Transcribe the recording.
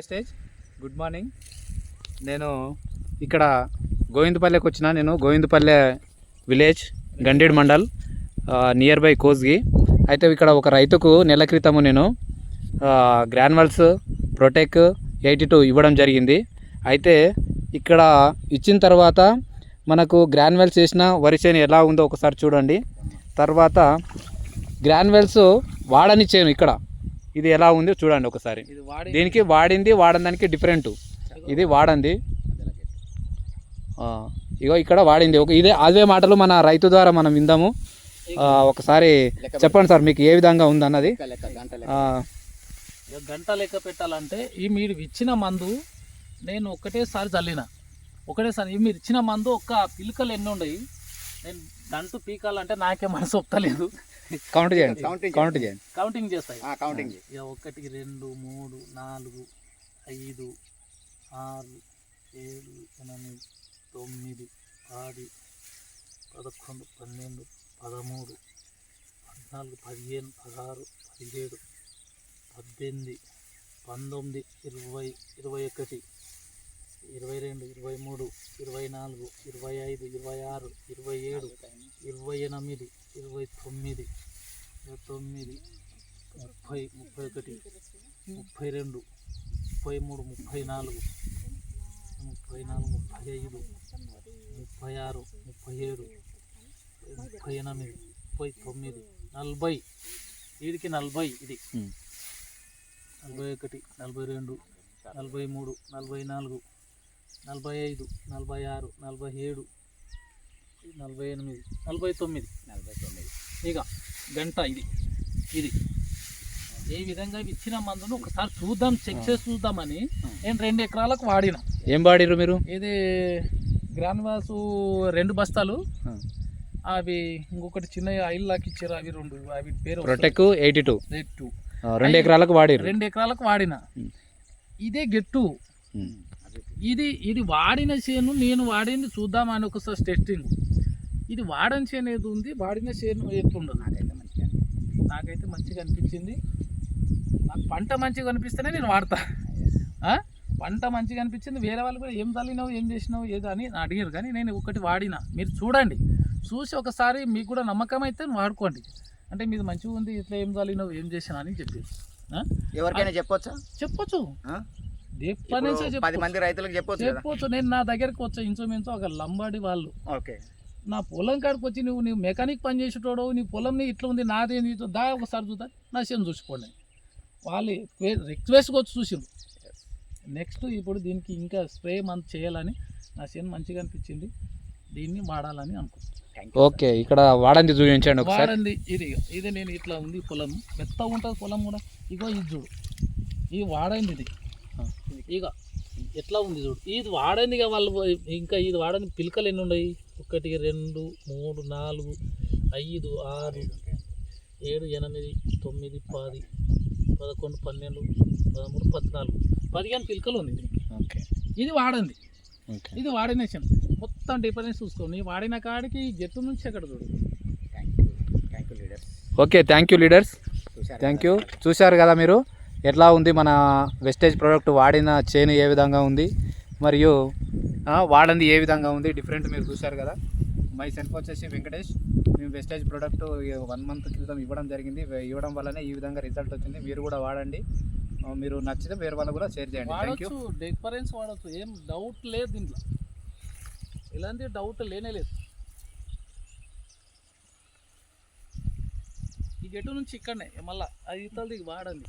Stage good morning. నేను ఇక్కడ గోవిందపల్లెకి వచ్చిన. నేను Govindapalle village Gandeed mandal near by Kosgi. అయితే ఇక్కడ ఒక రైతుకు నెల క్రితము నేను గ్రాన్యువల్స్ ప్రొటెక్ 82 ఇవ్వడం జరిగింది. అయితే ఇక్కడ ఇచ్చిన తర్వాత మనకు గ్రాన్యువల్స్ చేసిన వరి చేను ఎలా ఉందో ఒకసారి చూడండి. తర్వాత గ్రాన్యువల్స్ వాడని చేను ఇక్కడ ఇది ఎలా ఉందో చూడండి ఒకసారి. దీనికి వాడింది వాడడానికి డిఫరెంట్. ఇది వాడంది, ఇగో ఇక్కడ వాడింది. ఇదే అదే మాటలు మన రైతు ద్వారా మనం విందాము. ఒకసారి చెప్పండి సార్, మీకు ఏ విధంగా ఉందన్నది. గంట లెక్క పెట్టాలంటే ఈ మీరు ఇచ్చిన మందు నేను ఒకటేసారి చల్లిన, ఒకటేసారి మీరు ఇచ్చిన మందు ఒక్క పిలుకలు ఎన్ని ఉన్నాయి. నేను దంటు పీకాలంటే నాకే మనసు ఒప్పలేదు. కౌంట్ చేయండి, కౌంటింగ్ చేస్తాయి. 1 2 3 4 5 6 7 8 9 10 11 12 13 14 15 16 17 18 19 20 21 22 23 24 25 26 27 28 29 30 31 32 33 34 35 36 37 38 39 40 వీడికి 40. ఇది 41 42 43 44 45 46 47 48 49 ఇక గంట. ఇది ఏ విధంగా ఇచ్చిన మందును ఒకసారి చూద్దాం, చెక్ చేసి చూద్దామని నేను 2 ఎకరాలకు వాడిన. ఏం వాడిరు మీరు? ఇది గ్రాన్యువల్స్ 2 బస్తాలు, అవి ఇంకొకటి చిన్న ఆయిల్ లాక్ ఇచ్చారు, అవి 2. అవి పేరు ప్రొటెక్ 82 2 ఎకరాలకు వాడిరు. 2 ఎకరాలకు వాడిన. ఇదే గెట్టు. ఇది వాడిన చేను నేను వాడింది చూద్దామని ఒకసారి టెస్టింగ్. ఇది వాడని చేను ఏది ఉంది, వాడిన చేను ఎట్లుండదు. నాకైతే మంచిగా అనిపించింది. నాకు పంట మంచిగా అనిపిస్తేనే నేను వాడతా. పంట మంచిగా అనిపించింది. వేరే వాళ్ళు కూడా ఏం చల్లినావు, ఏం చేసినావు, ఏదో అని అడిగారు. కానీ నేను ఒకటి వాడినా. మీరు చూడండి, చూసి ఒకసారి మీకు కూడా నమ్మకం అయితే వాడుకోండి. అంటే మీది మంచిగా ఉంది, ఇట్లా ఏం చల్లినావు, ఏం చేసినా అని చెప్పి ఎవరికైనా చెప్పొచ్చు. 10 మంది రైతులకు చెప్పొచ్చు. నేను నా దగ్గరకు వచ్చా ఇంచుమించు ఒక లంబాడి వాళ్ళు. నా పొలం కాడికి వచ్చి నువ్వు మెకానిక్ పని చేసేటోడు, నీ పొలంని ఇట్లా ఉంది, నాదే నీతో దా ఒకసారి చూద్దా, నా చేను చూసుకోండి. వాళ్ళు రిక్వెస్ట్గా వచ్చి చూసిండ్రు. నెక్స్ట్ ఇప్పుడు దీనికి ఇంకా స్ప్రే మంత్ చేయాలని నా చేను మంచిగా అనిపించింది. దీన్ని వాడాలని అనుకుంటున్నాను. ఓకే, ఇక్కడ వాడంది చూపించండి. వాడంది ఇది నేను ఇట్లా ఉంది పొలం, మెత్తగా ఉంటుంది పొలం కూడా. ఇగో ఇది చూడు, ఇది వాడంది. ఇది ఇక ఎట్లా ఉంది చూడు, ఇది వాడంది. వాళ్ళు ఇంకా ఇది వాడని పిలకలు ఎన్ని ఉన్నాయి? 1 2 3 4 5 6 7 8 9 10 11 12 13 14 15 పిలకలు ఉంది. ఇది వాడంది. ఇది వాడిన చేను మొత్తం డిఫరెన్స్ చూసుకోండి. వాడిన కాడికి జట్టు నుంచి అక్కడ చూడు. Okay, thank you leaders, thank you. చూశారు కదా మీరు ఎట్లా ఉంది మన వెస్టేజ్ ప్రోడక్ట్. వాడిన చేను ఏ విధంగా ఉంది మరియు వాడంది ఏ విధంగా ఉంది, డిఫరెంట్ మీరు చూశారు కదా. మై సెల్ఫ్ వచ్చేసి వెంకటేష్. మేము వెస్టేజ్ ప్రోడక్ట్ 1 మంత్ క్రితం ఇవ్వడం జరిగింది. ఇవ్వడం వల్లనే ఈ విధంగా రిజల్ట్ వచ్చింది. మీరు కూడా వాడండి. మీరు నచ్చితే వేరే వాళ్ళు కూడా షేర్ చేయండి. Thank you. డిఫరెన్స్ వాడచ్చు, ఏం డౌట్ లేదు దీంట్లో. ఇలాంటి డౌట్ లేనే లేదు. ఈ గెట్టు నుంచి ఇక్కడనే మళ్ళీ అది ఇతలది వాడండి.